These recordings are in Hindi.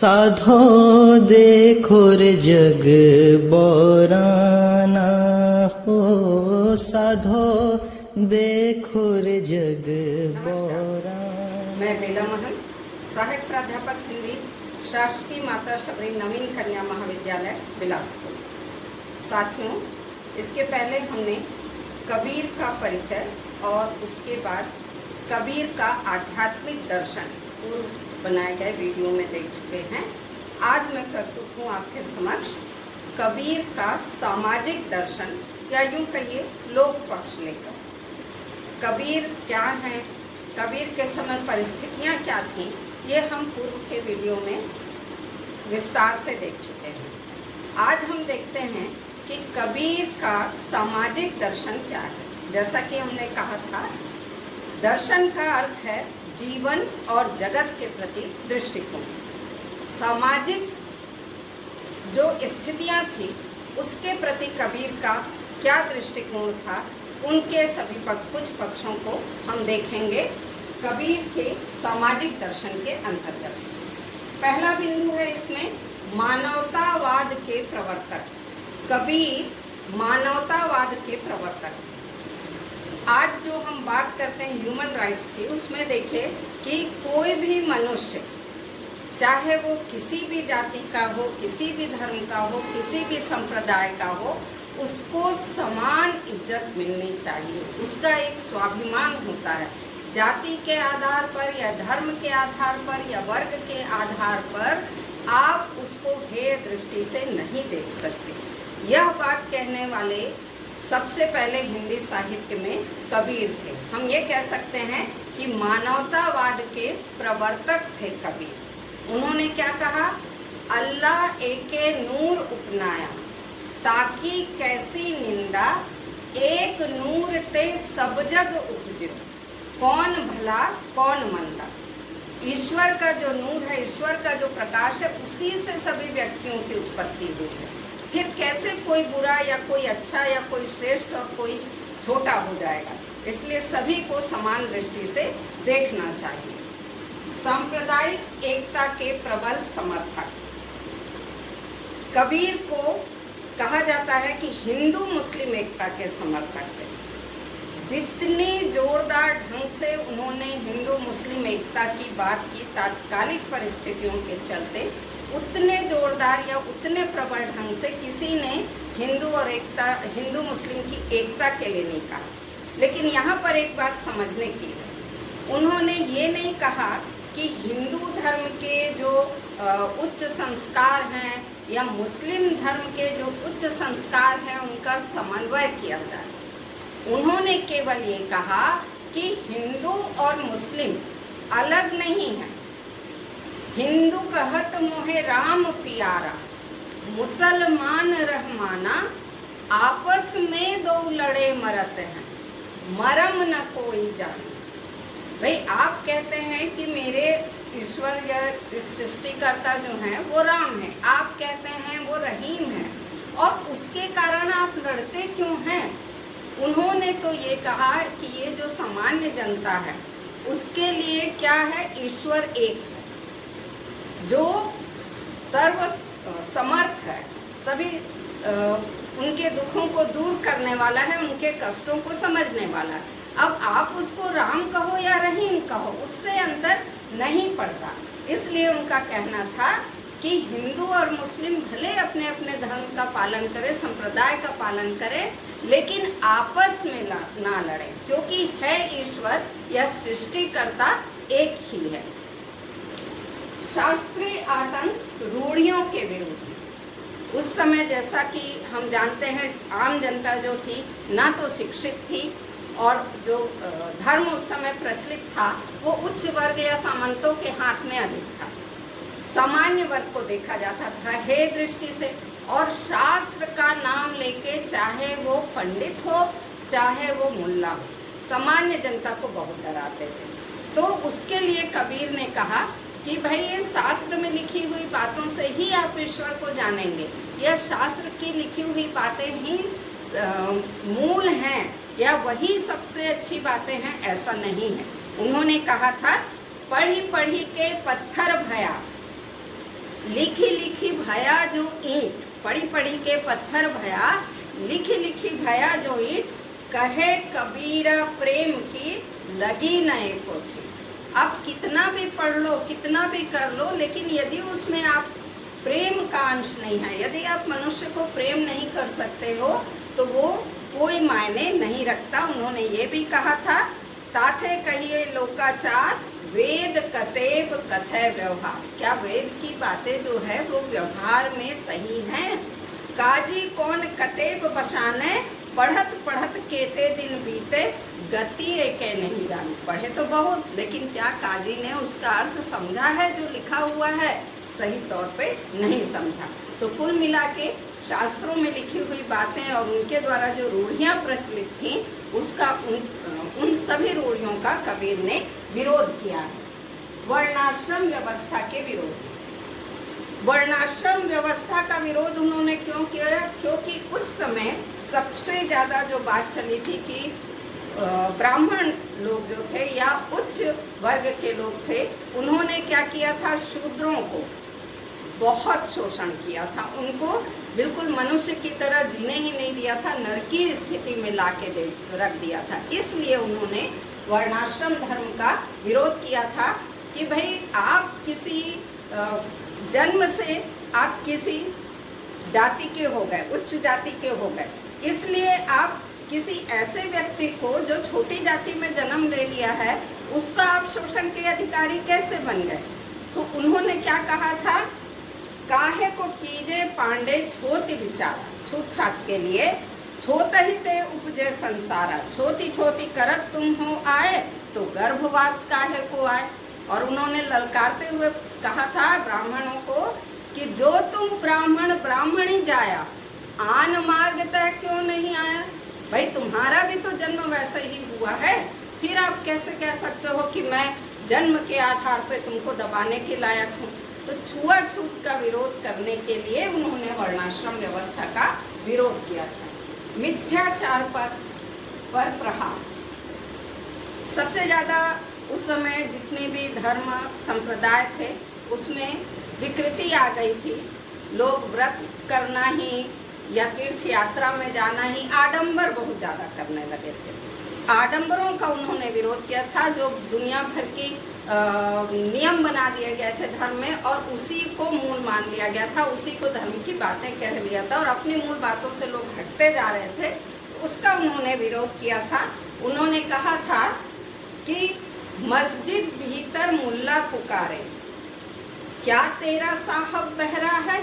साधो देखो रे जग बोराना हो, साधो देखो रे जग बोराना। मैं बेला महन, सहायक प्राध्यापक हिंदी, शासकीय माता शबरी नवीन कन्या महाविद्यालय बिलासपुर। साथियों, इसके पहले हमने कबीर का परिचय और उसके बाद कबीर का आध्यात्मिक दर्शन पूर्व बनाए गए वीडियो में देख चुके हैं। आज मैं प्रस्तुत हूँ आपके समक्ष कबीर का सामाजिक दर्शन, या यूँ कहिए लोक पक्ष लेकर। कबीर क्या हैं, कबीर के समय परिस्थितियाँ क्या थीं, ये हम पूर्व के वीडियो में विस्तार से देख चुके हैं। आज हम देखते हैं कि कबीर का सामाजिक दर्शन क्या है। जैसा कि हमने कहा था, दर्शन का अर्थ है जीवन और जगत के प्रति दृष्टिकोण। सामाजिक जो स्थितियां थी उसके प्रति कबीर का क्या दृष्टिकोण था, उनके सभी कुछ पक्षों को हम देखेंगे कबीर के सामाजिक दर्शन के अंतर्गत। पहला बिंदु है इसमें मानवतावाद के प्रवर्तक। कबीर मानवतावाद के प्रवर्तक। आज जो हम बात करते हैं ह्यूमन राइट्स की, उसमें देखिए कि कोई भी मनुष्य, चाहे वो किसी भी जाति का हो, किसी भी धर्म का हो, किसी भी संप्रदाय का हो, उसको समान इज्जत मिलनी चाहिए। उसका एक स्वाभिमान होता है। जाति के आधार पर या धर्म के आधार पर या वर्ग के आधार पर आप उसको हेय दृष्टि से नहीं देख सकते। यह बात कहने वाले सबसे पहले हिंदी साहित्य में कबीर थे। हम ये कह सकते हैं कि मानवतावाद के प्रवर्तक थे कबीर। उन्होंने क्या कहा? अल्लाह एके नूर उपनाया, ताकि कैसी निंदा, एक नूर ते सब जग उपजो, कौन भला कौन मंदा। ईश्वर का जो नूर है, ईश्वर का जो प्रकाश है, उसी से सभी व्यक्तियों की उत्पत्ति हुई है। फिर कैसे कोई बुरा या कोई अच्छा या कोई श्रेष्ठ और कोई छोटा हो जाएगा। इसलिए सभी को समान दृष्टि से देखना चाहिए। सांप्रदायिक एकता के प्रबल समर्थक। कबीर को कहा जाता है कि हिंदू मुस्लिम एकता के समर्थक थे। जितनी जोरदार ढंग से उन्होंने हिंदू मुस्लिम एकता की बात की तात्कालिक परिस्थितियों के चलते, उतने जोरदार या उतने प्रबल ढंग से किसी ने हिंदू मुस्लिम की एकता के लिए नहीं कहा। लेकिन यहाँ पर एक बात समझने की है। उन्होंने ये नहीं कहा कि हिंदू धर्म के जो उच्च संस्कार हैं या मुस्लिम धर्म के जो उच्च संस्कार हैं उनका समन्वय किया जाए। उन्होंने केवल ये कहा कि हिंदू और मुस्लिम अलग नहीं हैं। हिंदू कहत मोहे राम प्यारा, मुसलमान रहमाना, आपस में दो लड़े मरत हैं, मरम न कोई जाने। भाई, आप कहते हैं कि मेरे ईश्वर या सृष्टिकर्ता जो हैं वो राम है, आप कहते हैं वो रहीम है, और उसके कारण आप लड़ते क्यों हैं? उन्होंने तो ये कहा कि ये जो सामान्य जनता है उसके लिए क्या है, ईश्वर एक है जो सर्व समर्थ है, सभी उनके दुखों को दूर करने वाला है, उनके कष्टों को समझने वाला है। अब आप उसको राम कहो या रहीम कहो, उससे अंतर नहीं पड़ता। इसलिए उनका कहना था कि हिंदू और मुस्लिम भले अपने अपने धर्म का पालन करें, संप्रदाय का पालन करें, लेकिन आपस में ना लड़ें, क्योंकि है ईश्वर या सृष्टिकर्ता एक ही है। शास्त्रीय आतंक रूढ़ियों के विरुद्ध। उस समय जैसा कि हम जानते हैं, आम जनता जो थी ना तो शिक्षित थी, और जो धर्म उस समय प्रचलित था वो उच्च वर्ग या सामंतों के हाथ में अधिक था। सामान्य वर्ग को देखा जाता था हेय दृष्टि से, और शास्त्र का नाम लेके चाहे वो पंडित हो चाहे वो मुल्ला हो, सामान्य जनता को बहुत डराते थे। तो उसके लिए कबीर ने कहा कि भाई, ये शास्त्र में लिखी हुई बातों से ही आप ईश्वर को जानेंगे, या शास्त्र की लिखी हुई बातें ही मूल हैं या वही सबसे अच्छी बातें हैं, ऐसा नहीं है। उन्होंने कहा था, पढ़ी पढ़ी के पत्थर भया, लिखी लिखी भया जो ईंट, पड़ी पड़ी के पत्थर भया, लिखी लिखी भया जो ईंट, कहे कबीरा प्रेम की लगी न एको छींट। आप कितना भी पढ़ लो, कितना भी कर लो, लेकिन यदि उसमें आप प्रेम का अंश नहीं है, यदि आप मनुष्य को प्रेम नहीं कर सकते हो, तो वो कोई मायने नहीं रखता। उन्होंने ये भी कहा था, ताथे कहिए लोकाचार, वेद कतेब कथय व्यवहार। क्या वेद की बातें जो है वो व्यवहार में सही हैं? काजी कौन कतेब बसाने, पढ़त पढ़त केते दिन बीते, गति एके नहीं जानी। पढ़े तो बहुत, लेकिन क्या काजी ने उसका अर्थ समझा है? जो लिखा हुआ है सही तौर पे नहीं समझा। तो कुल मिला के शास्त्रों में लिखी हुई बातें और उनके द्वारा जो रूढ़ियाँ प्रचलित थीं, उसका उन सभी रूढ़ियों का कबीर ने विरोध किया है। वर्णाश्रम व्यवस्था के विरोध। वर्णाश्रम व्यवस्था का विरोध उन्होंने क्यों किया? क्योंकि उस समय सबसे ज़्यादा जो बात चली थी कि ब्राह्मण लोग जो थे या उच्च वर्ग के लोग थे, उन्होंने क्या किया था? शूद्रों को बहुत शोषण किया था, उनको बिल्कुल मनुष्य की तरह जीने ही नहीं दिया था, नरकी स्थिति में ला के रख दिया था। इसलिए उन्होंने वर्णाश्रम धर्म का विरोध किया था कि भाई आप किसी जन्म से आप किसी जाति के हो गए, उच्च जाति के हो गए, इसलिए आप किसी ऐसे व्यक्ति को जो छोटी जाति में जन्म ले लिया है, उसका आप शोषण के अधिकारी कैसे बन गए? तो उन्होंने क्या कहा था? काहे को कीजे पांडे छोटी विचारा, छूट छाट के लिए, छोत ही ते उपजे संसारा, छोटी छोटी करत तुम हो आए, तो गर्भवास काहे को आए। और उन्होंने ललकारते हुए कहा था ब्राह्मणों को कि जो तुम ब्राह्मण ब्राह्मणी जाया, आन मार्ग तय क्यों नहीं आया। भाई तुम्हारा भी तो जन्म वैसे ही हुआ है, फिर आप कैसे कह सकते हो कि मैं जन्म के आधार पे तुमको दबाने के लायक हूँ। तो छुआछूत का विरोध करने के लिए उन्होंने वर्णाश्रम व्यवस्था का विरोध किया था। मिथ्याचार पर प्रहार। सबसे ज़्यादा उस समय जितने भी धर्म संप्रदाय थे उसमें विकृति आ गई थी। लोग व्रत करना ही या तीर्थ यात्रा में जाना ही आडंबर बहुत ज़्यादा करने लगे थे। आडंबरों का उन्होंने विरोध किया था, जो दुनिया भर की नियम बना दिए गए थे धर्म में, और उसी को मूल मान लिया गया था, उसी को धर्म की बातें कह लिया था और अपनी मूल बातों से लोग हटते जा रहे थे। उसका उन्होंने विरोध किया था। उन्होंने कहा था कि मस्जिद भीतर मुल्ला पुकारे, क्या तेरा साहब बहरा है।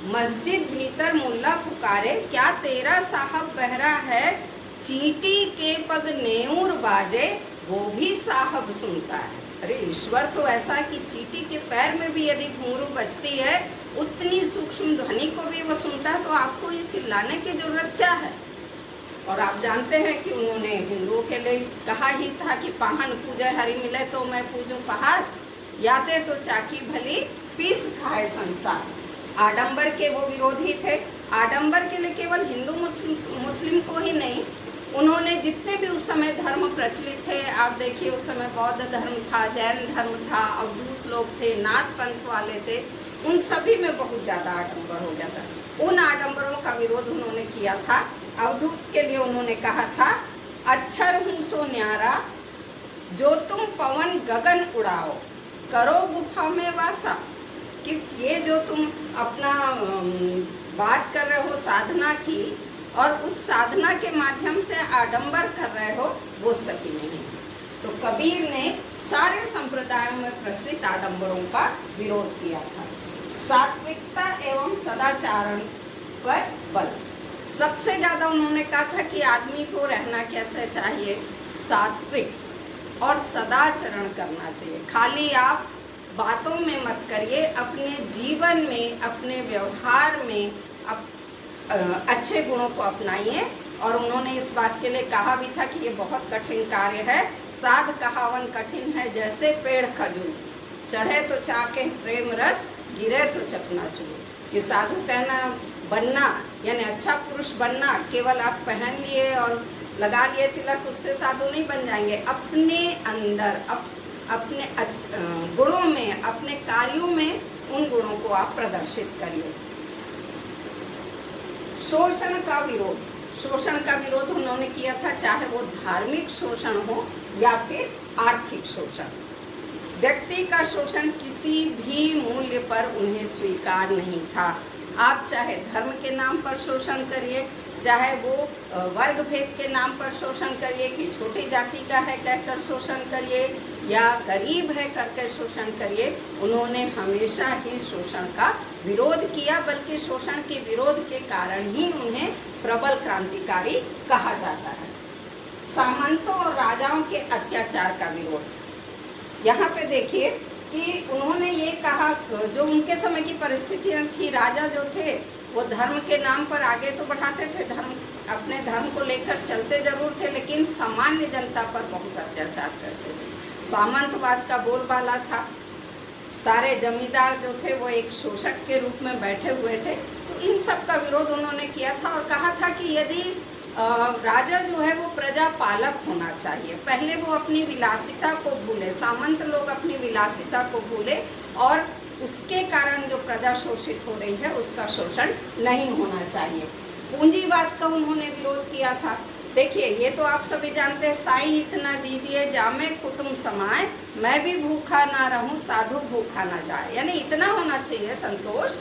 मस्जिद भीतर मुल्ला पुकारे, क्या तेरा साहब बहरा है। चींटी के पग नेऊर बाजे, वो भी साहब सुनता है। अरे ईश्वर तो ऐसा कि चींटी के पैर में भी यदि घुंघरू बजती है, उतनी सूक्ष्म ध्वनि को भी वो सुनता है, तो आपको ये चिल्लाने की जरूरत क्या है। और आप जानते हैं कि उन्होंने हिंदुओं के लिए कहा ही था कि पाहन पूजे हरि मिले तो मैं पूजूं पहाड़, याते तो चाकी भली पीस खाए संसार। आडंबर के वो विरोधी थे। आडंबर के लिए केवल हिंदू मुस्लिम को ही नहीं, उन्होंने जितने भी उस समय धर्म प्रचलित थे, आप देखिए उस समय बौद्ध धर्म था, जैन धर्म था, अवधूत लोग थे, नाथ पंथ वाले थे, उन सभी में बहुत ज़्यादा आडंबर हो गया था। उन आडंबरों का विरोध उन्होंने किया था। अवधूत के लिए उन्होंने कहा था, अक्षर हूँ सो न्यारा, जो तुम पवन गगन उड़ाओ, करो गुफा में वासा। कि ये जो तुम अपना बात कर रहे हो साधना की, और उस साधना के माध्यम से आडंबर कर रहे हो, वो सही नहीं। तो कबीर ने सारे संप्रदायों में प्रचलित आडंबरों का विरोध किया था। सात्विकता एवं सदाचारण पर बल। सबसे ज़्यादा उन्होंने कहा था कि आदमी को रहना कैसे चाहिए, सात्विक और सदाचरण करना चाहिए। खाली आप बातों में मत करिए, अपने जीवन में, अपने व्यवहार में अच्छे गुणों को अपनाइए। और उन्होंने इस बात के लिए कहा भी था कि ये बहुत कठिन कार्य है। साध कहावन कठिन है जैसे पेड़ खजूर, चढ़े तो चाके प्रेम रस, गिरे तो चकनाचूर। कि साधु कहना बनना यानी अच्छा पुरुष बनना, केवल आप पहन लिए और लगा लिए तिलक, उससे साधु नहीं बन जाएंगे। अपने अंदर अपने गुणों में, अपने कार्यों में उन गुणों उनको आप प्रदर्शित करिए। शोषण का विरोध, शोषण का विरोध उन्होंने किया था, चाहे वो धार्मिक शोषण हो या फिर आर्थिक शोषण। व्यक्ति का शोषण किसी भी मूल्य पर उन्हें स्वीकार नहीं था। आप चाहे धर्म के नाम पर शोषण करिए, चाहे वो वर्ग भेद के नाम पर शोषण करिए कि छोटी जाति का है कहकर शोषण करिए या गरीब है करके शोषण करिए, उन्होंने हमेशा ही शोषण का विरोध किया, बल्कि शोषण के विरोध के कारण ही उन्हें प्रबल क्रांतिकारी कहा जाता है। सामंतों और राजाओं के अत्याचार का विरोध, यहाँ पे देखिए कि उन्होंने ये कहा, जो उनके समय की परिस्थितियाँ थी, राजा जो थे वो धर्म के नाम पर आगे तो बढ़ाते थे, धर्म अपने धर्म को लेकर चलते जरूर थे, लेकिन सामान्य जनता पर बहुत अत्याचार करते थे। सामंतवाद का बोलबाला था, सारे जमींदार जो थे वो एक शोषक के रूप में बैठे हुए थे। तो इन सब का विरोध उन्होंने किया था और कहा था कि यदि राजा जो है वो प्रजा पालक होना चाहिए, पहले वो अपनी विलासिता को भूले, सामंत लोग अपनी विलासिता को भूले और उसके कारण जो प्रजा शोषित हो रही है उसका शोषण नहीं होना चाहिए। पूंजीवाद का उन्होंने विरोध किया था। देखिए ये तो आप सभी जानते हैं, साईं इतना दीजिए जामे कुटुंब समाए, मैं भी भूखा ना रहूं साधु भूखा ना जाए। यानी इतना होना चाहिए संतोष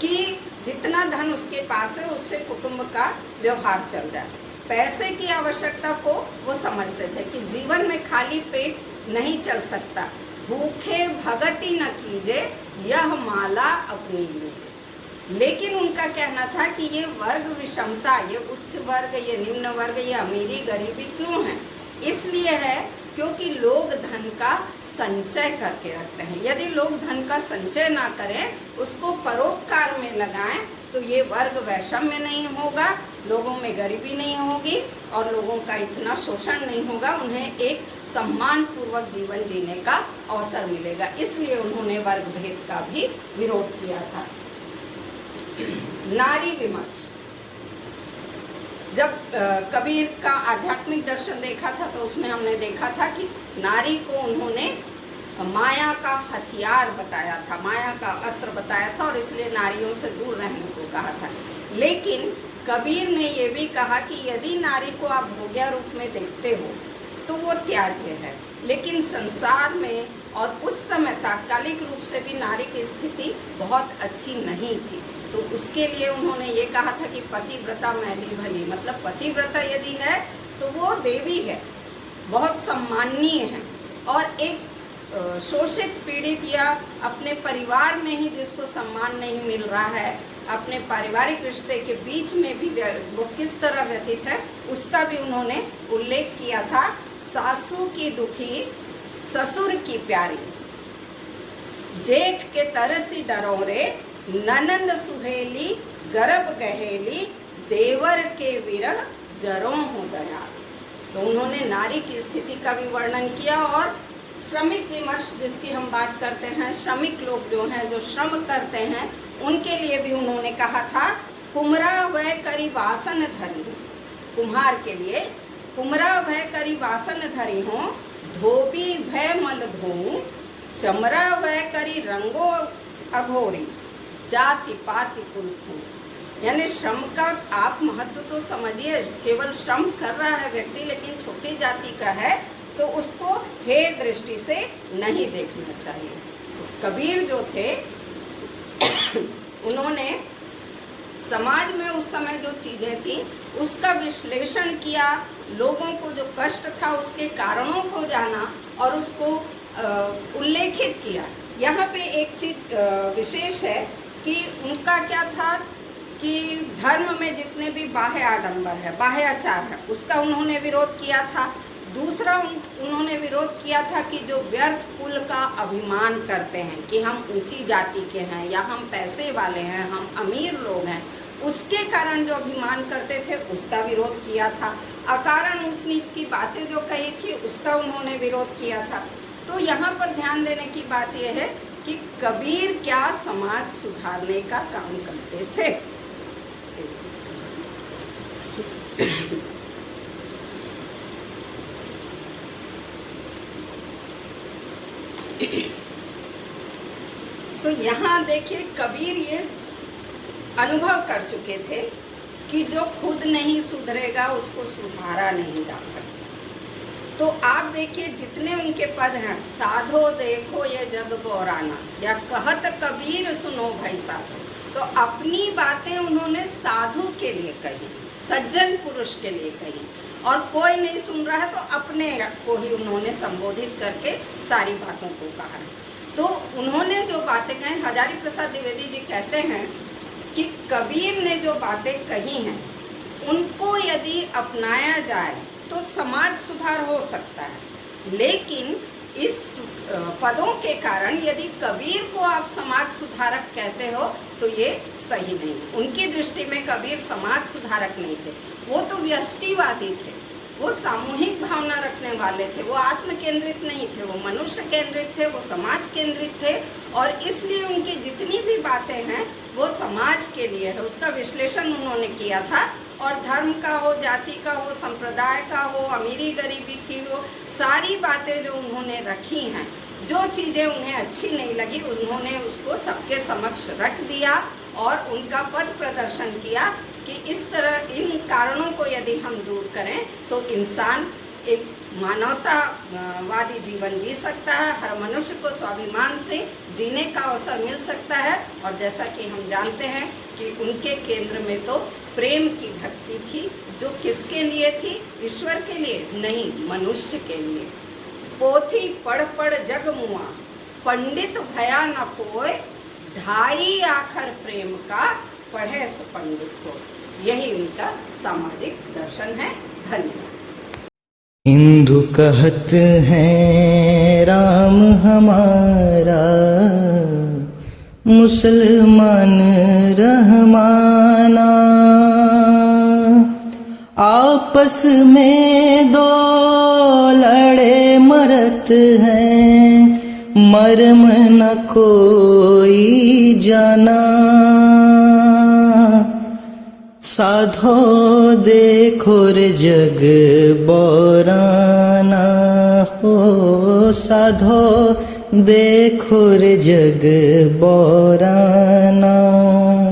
कि जितना धन उसके पास है उससे कुटुंब का व्यवहार चल जाए। पैसे की आवश्यकता को वो समझते थे कि जीवन में खाली पेट नहीं चल सकता, भूखे भगति न कीजे यह माला अपनी लीजिए। लेकिन उनका कहना था कि ये वर्ग विषमता, ये उच्च वर्ग, ये निम्न वर्ग, ये अमीरी गरीबी क्यों है? इसलिए है क्योंकि लोग धन का संचय करके रखते हैं। यदि लोग धन का संचय ना करें, उसको परोपकार में लगाएं, तो ये वर्ग वैषम्य नहीं होगा, लोगों में गरीबी नहीं होगी और लोगों का इतना शोषण नहीं होगा, उन्हें एक सम्मान पूर्वक जीवन जीने का अवसर मिलेगा। इसलिए उन्होंने वर्ग भेद का भी विरोध किया था। नारी विमर्श, जब कबीर का आध्यात्मिक दर्शन देखा था तो उसमें हमने देखा था कि नारी को उन्होंने माया का हथियार बताया था, माया का अस्त्र बताया था और इसलिए नारियों से दूर रहने को कहा था। लेकिन कबीर ने ये भी कहा कि यदि नारी को आप भोग्या रूप में देखते हो तो वो त्याज्य है, लेकिन संसार में और उस समय तात्कालिक रूप से भी नारी की स्थिति बहुत अच्छी नहीं थी। तो उसके लिए उन्होंने ये कहा था कि पतिव्रता मैली भली, मतलब पतिव्रता यदि है तो वो देवी है, बहुत सम्माननीय है, और एक शोषित पीड़ित या अपने परिवार में ही जिसको सम्मान नहीं मिल रहा है, अपने पारिवारिक रिश्ते के बीच में भी वो किस तरह व्यतीत है उसका भी उन्होंने उल्लेख किया था। सासू की दुखी ससुर की प्यारी, जेठ के तरसी डरोरे, ननंद सुहेली गर्भ गहेली, देवर के विरह जरों हो दया। तो उन्होंने नारी की स्थिति का भी वर्णन किया और श्रमिक विमर्श जिसकी हम बात करते हैं, श्रमिक लोग जो हैं जो श्रम करते हैं उनके लिए भी उन्होंने कहा था, कुमरा वह करी वासन धरी हो, कुम्हार के लिए कुमरा वह करी वासन धरी हो, धोबी भय मल धोऊं, चमरा वह करी रंगो अघोरी, जाति पाति कुलखू। यानी श्रम का आप महत्व तो समझिए, केवल श्रम कर रहा है व्यक्ति लेकिन छोटी जाति का है तो उसको हे दृष्टि से नहीं देखना चाहिए। तो कबीर जो थे उन्होंने समाज में उस समय जो चीज़ें थी उसका विश्लेषण किया, लोगों को जो कष्ट था उसके कारणों को जाना और उसको उल्लेखित किया। यहाँ पे एक चीज़ विशेष है कि उनका क्या था कि धर्म में जितने भी बाह्य आडंबर है, बाह्य आचार है, उसका उन्होंने विरोध किया था। दूसरा उन्होंने विरोध किया था कि जो व्यर्थ कुल का अभिमान करते हैं कि हम ऊंची जाति के हैं या हम पैसे वाले हैं, हम अमीर लोग हैं, उसके कारण जो अभिमान करते थे उसका विरोध किया था। अकारण ऊंच नीच की बातें जो कही थी उसका उन्होंने विरोध किया था। तो यहाँ पर ध्यान देने की बात यह है कि कबीर क्या समाज सुधारने का काम करते थे। तो यहाँ देखिए कबीर ये अनुभव कर चुके थे कि जो खुद नहीं सुधरेगा उसको सुधारा नहीं जा सकता। तो आप देखिए जितने उनके पद हैं, साधो देखो ये जग बोराना, या कहत कबीर सुनो भाई साधो, तो अपनी बातें उन्होंने साधु के लिए कही, सज्जन पुरुष के लिए कही, और कोई नहीं सुन रहा है तो अपने को ही उन्होंने संबोधित करके सारी बातों को कहा है। तो उन्होंने जो बातें कही, हजारी प्रसाद द्विवेदी जी कहते हैं कि कबीर ने जो बातें कही हैं उनको यदि अपनाया जाए तो समाज सुधार हो सकता है, लेकिन इस पदों के कारण यदि कबीर को आप समाज सुधारक कहते हो तो ये सही नहीं है। उनकी दृष्टि में कबीर समाज सुधारक नहीं थे, वो तो व्यष्टिवादी थे, वो सामूहिक भावना रखने वाले थे, वो आत्म केंद्रित नहीं थे, वो मनुष्य केंद्रित थे, वो समाज केंद्रित थे, और इसलिए उनकी जितनी भी बातें हैं वो समाज के लिए है, उसका विश्लेषण उन्होंने किया था। और धर्म का हो, जाति का हो, संप्रदाय का हो, अमीरी गरीबी की हो, सारी बातें जो उन्होंने रखी हैं, जो चीज़ें उन्हें अच्छी नहीं लगी उन्होंने उसको सबके समक्ष रख दिया और उनका पथ प्रदर्शन किया कि इस तरह इन कारणों को यदि हम दूर करें तो इंसान एक मानवतावादी जीवन जी सकता है, हर मनुष्य को स्वाभिमान से जीने का अवसर मिल सकता है। और जैसा कि हम जानते हैं कि उनके केंद्र में तो प्रेम की भक्ति थी, जो किसके लिए थी? ईश्वर के लिए नहीं, मनुष्य के लिए। पोथी पढ़ पढ़ जग मुआ, पंडित भया न कोय, ढाई आखर प्रेम का, पढ़े सो पंडित हो। यही उनका सामाजिक दर्शन है। धन्यवाद। हिंदू कहत हैं राम हमारा, मुसलमान रहमाना, आपस में दो लड़े मरत हैं, मर्म न कोई जाना। साधो देखो रे जग बोराना हो, साधो देखो रे जग बोराना।